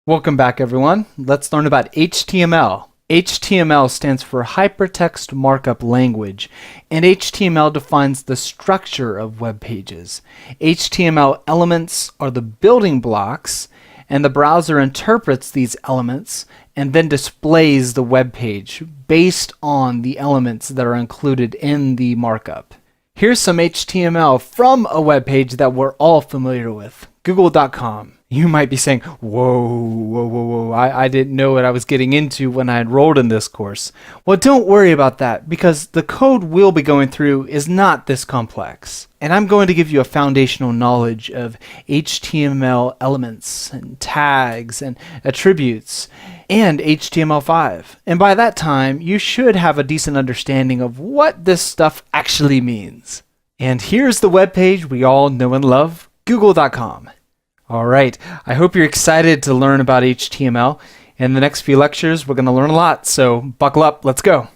Welcome back, everyone. Let's learn about HTML. HTML stands for Hypertext Markup Language, and HTML defines the structure of web pages. HTML elements are the building blocks, and the browser interprets these elements and then displays the web page based on the elements that are included in the markup. Here's some HTML from a web page that we're all familiar with, Google.com. You might be saying, whoa, I didn't know what I was getting into when I enrolled in this course. Well, don't worry about that, because the code we'll be going through is not this complex. And I'm going to give you a foundational knowledge of HTML elements and tags and attributes and HTML5. And by that time, you should have a decent understanding of what this stuff actually means. And here's the web page we all know and love, Google.com. All right, I hope you're excited to learn about HTML. In the next few lectures, we're going to learn a lot, so buckle up, let's go.